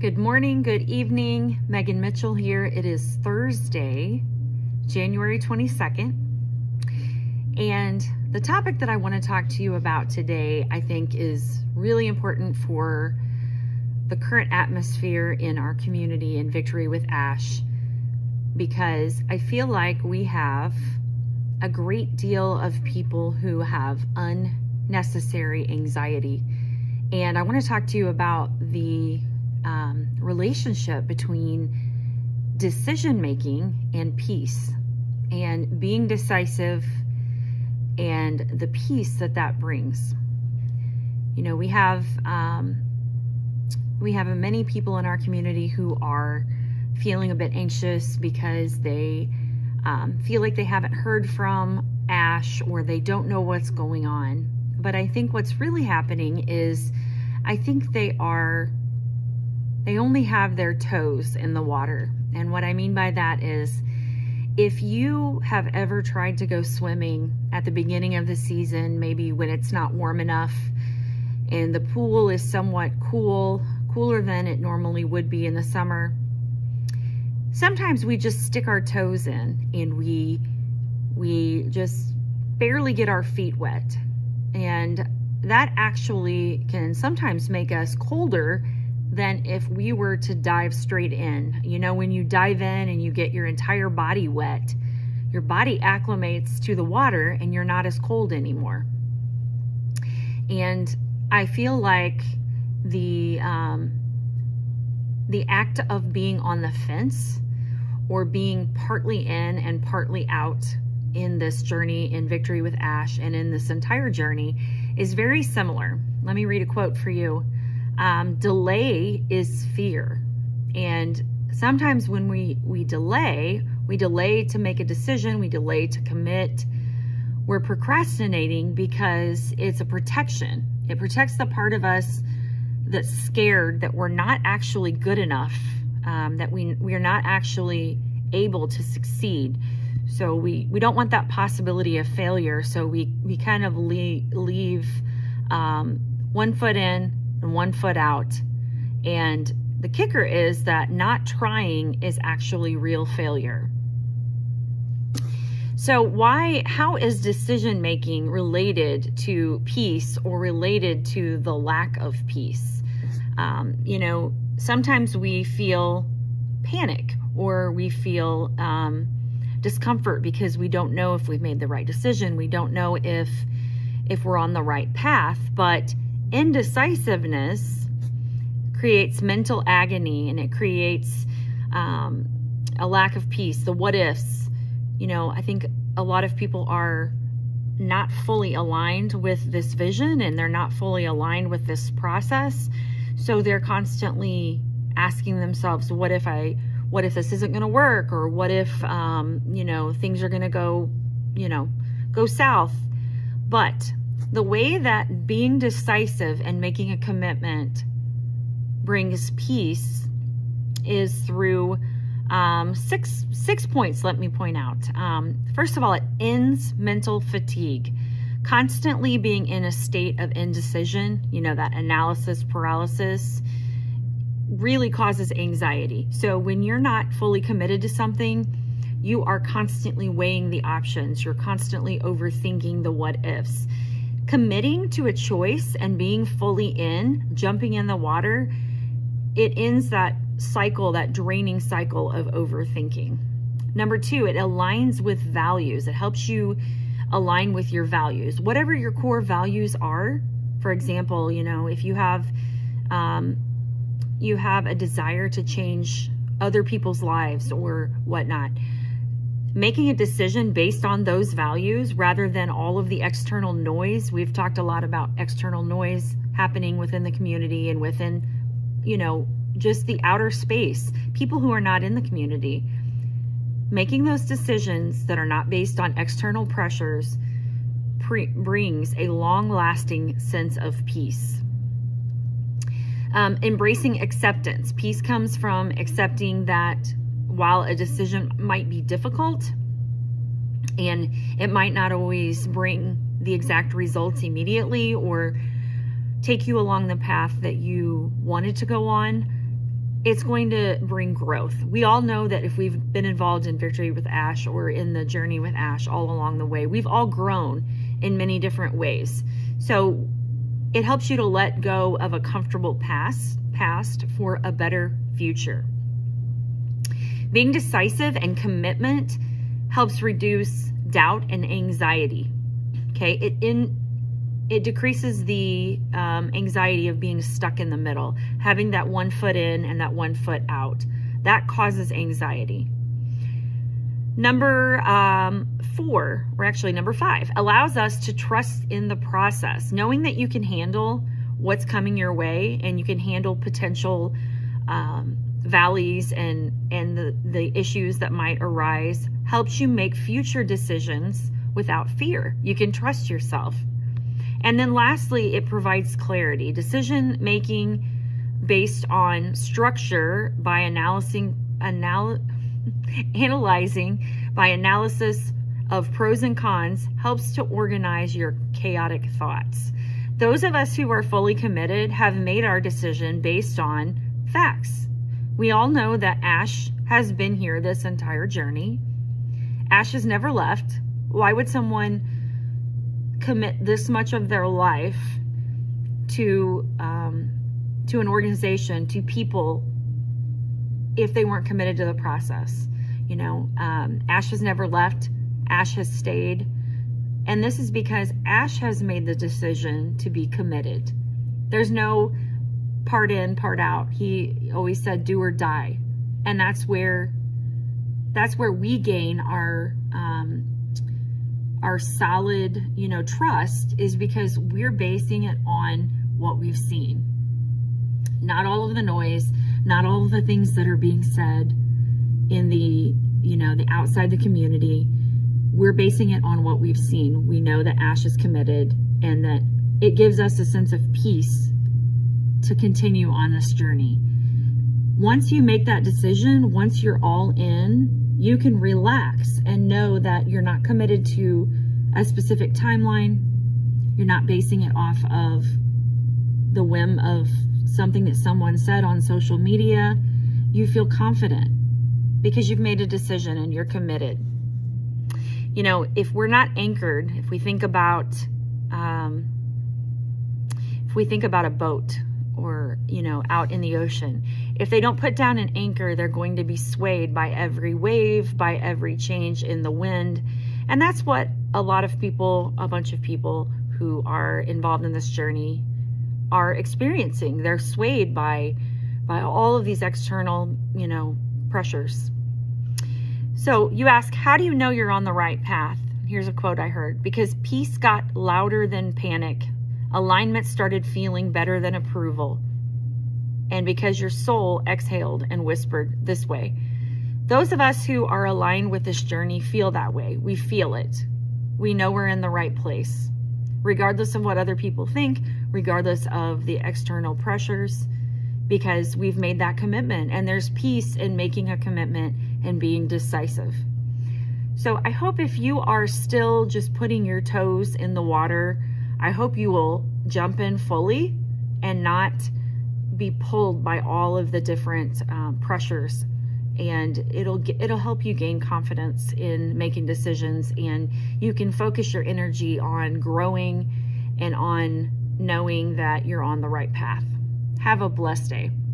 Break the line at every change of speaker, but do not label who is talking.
Good morning, good evening. Megan Mitchell here. It is Thursday, January 22nd. And the topic that I want to talk to you about today, I think, is really important for the current atmosphere in our community in Victory with Ash, because I feel like we have a great deal of people who have unnecessary anxiety. And I want to talk to you about the relationship between decision making and peace, and being decisive and the peace that brings. You know, we have many people in our community who are feeling a bit anxious because they feel like they haven't heard from Ash, or they don't know what's going on. But I think what's really happening is, I think they only have their toes in the water. And what I mean by that is, if you have ever tried to go swimming at the beginning of the season, maybe when it's not warm enough and the pool is somewhat cooler than it normally would be in the summer, sometimes we just stick our toes in and we just barely get our feet wet. And that actually can sometimes make us colder than if we were to dive straight in. You know, when you dive in and you get your entire body wet, your body acclimates to the water and you're not as cold anymore. And I feel like the act of being on the fence, or being partly in and partly out in this journey in Victory with Ash and in this entire journey, is very similar. Let me read a quote for you. Delay is fear. And sometimes when we delay to make a decision, we delay to commit, we're procrastinating because it's a protection. It protects the part of us that's scared that we're not actually good enough, that we are not actually able to succeed. So we don't want that possibility of failure. So we kind of leave one foot in and one foot out. And the kicker is that not trying is actually real failure. So how is decision making related to peace, or related to the lack of peace? You know, sometimes we feel panic, or we feel discomfort because we don't know if we've made the right decision. We don't know if we're on the right path. But indecisiveness creates mental agony, and it creates a lack of peace, the what ifs. You know, I think a lot of people are not fully aligned with this vision, and they're not fully aligned with this process. So they're constantly asking themselves, what if this isn't going to work? Or what if, things are going to go south? But the way that being decisive and making a commitment brings peace is through six points. Let me point out. First of all, it ends mental fatigue. Constantly being in a state of indecision, that analysis paralysis, really causes anxiety. So when you're not fully committed to something, you are constantly weighing the options. You're constantly overthinking the what ifs. Committing to a choice and being fully in, jumping in the water, it ends that cycle, that draining cycle of overthinking. Number two, it aligns with values. It helps you align with your values. Whatever your core values are, for example, if you have a desire to change other people's lives or whatnot, making a decision based on those values rather than all of the external noise. We've talked a lot about external noise happening within the community and within, just the outer space, people who are not in the community. Making those decisions that are not based on external pressures brings a long-lasting sense of peace. Embracing acceptance. Peace comes from accepting that while a decision might be difficult and it might not always bring the exact results immediately or take you along the path that you wanted to go on, it's going to bring growth. We all know that if we've been involved in Victory with Ash or in the journey with Ash all along the way, we've all grown in many different ways. So it helps you to let go of a comfortable past for a better future. Being decisive and commitment helps reduce doubt and anxiety. Okay, it decreases the anxiety of being stuck in the middle, having that one foot in and that one foot out. That causes anxiety. Number 4, or actually number 5, allows us to trust in the process, knowing that you can handle what's coming your way and you can handle potential valleys and the issues that might arise, helps you make future decisions without fear. You can trust yourself. And then lastly, it provides clarity. Decision making based on structure by analyzing by analysis of pros and cons helps to organize your chaotic thoughts. Those of us who are fully committed have made our decision based on facts. We all know that Ash has been here this entire journey. Ash has never left. Why would someone commit this much of their life to an organization, to people, if they weren't committed to the process? You know, Ash has never left. Ash has stayed. And this is because Ash has made the decision to be committed. There's no part in, part out. He always said, do or die. And that's where we gain our solid, trust, is because we're basing it on what we've seen. Not all of the noise, not all of the things that are being said in the outside the community. We're basing it on what we've seen. We know that Ash is committed and that it gives us a sense of peace to continue on this journey. Once you make that decision, once you're all in, you can relax and know that you're not committed to a specific timeline. You're not basing it off of the whim of something that someone said on social media. You feel confident because you've made a decision and you're committed. If we're not anchored, if we think about a boat or, out in the ocean, if they don't put down an anchor, they're going to be swayed by every wave, by every change in the wind. And that's what a bunch of people who are involved in this journey are experiencing. They're swayed by all of these external, pressures. So you ask, how do you know you're on the right path? Here's a quote I heard: because peace got louder than panic, alignment started feeling better than approval, and because your soul exhaled and whispered this way. Those of us who are aligned with this journey feel that way. We feel it. We know we're in the right place, regardless of what other people think, regardless of the external pressures, because we've made that commitment. And there's peace in making a commitment and being decisive. So I hope if you are still just putting your toes in the water, I hope you will jump in fully and not be pulled by all of the different pressures. And it'll help you gain confidence in making decisions, and you can focus your energy on growing and on knowing that you're on the right path. Have a blessed day.